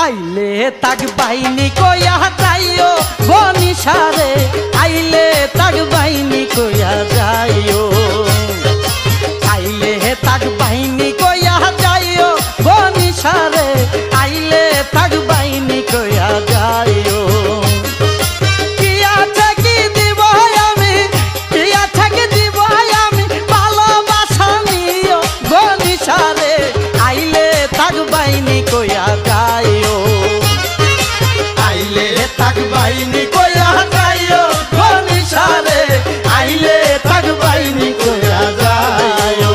আইলে তাক বাইনি কইয়া যাইও বনিশারে আইলে তাক বাইনি কইয়া যাইও আইলে তাক বাইনি কইয়া যাইও বনিশারে আইলে তাক বাইনি কইয়া যাইও বাইনি কইয়া যাইও আইলে তাক বাইনি কইয়া যাইও বনিশারে আইলে তাক বাইনি কইয়া যাইও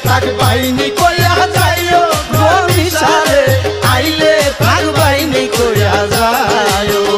তাক বাইনি কইয়া যাইও বনিশারে আইলে তাক বাইনি কইয়া যাইও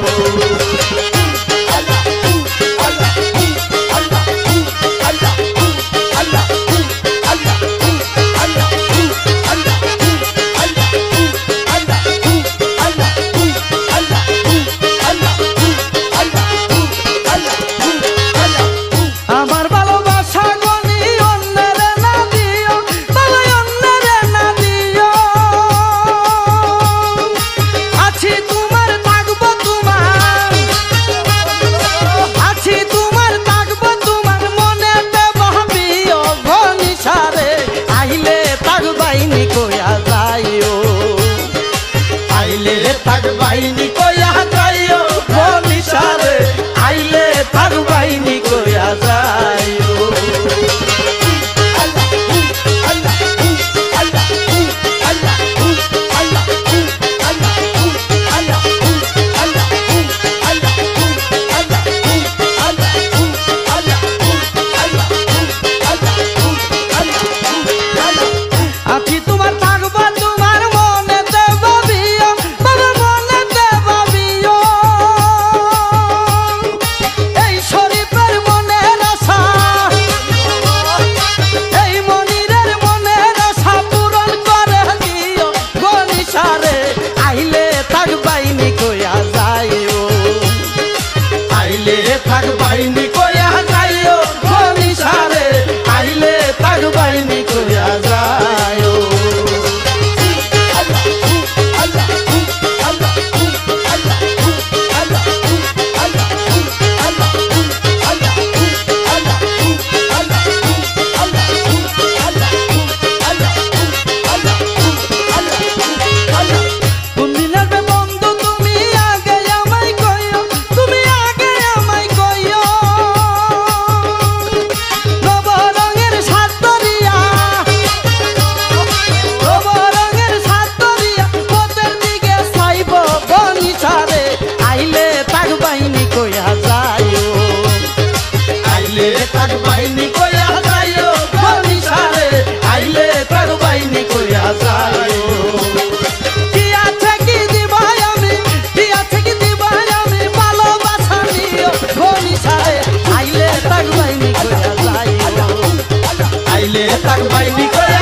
তাক বাইনি কইয়া যাইও বনিশারে আইলে তাক বাইনি কইয়া যাইও আছি তোমার থাকবা তোমার মনে দেবাবিও বাবা মনে দেবাবিও এই শরীফের মনের আশা এই মনিরের মনের আশা পূরণ করে দিও বনিশারে আইলে তাক বাইনি কইয়া যাইও আইলে তাক বাইনি কইয়া যাইও বনিশারে আইলে তাক বাইনি কইয়া যাইও তাক বাইনি কইয়া যাইও বনিশারে আইলে তাক বাইনি কইয়া যাইও কি আছে কি দিবাই আমি কি আছে কি দিবাই আমি ভালোবাসা নিও বনিশারে আইলে তাক বাইনি কইয়া যাইও আইলে তাক বাইনি কইয়া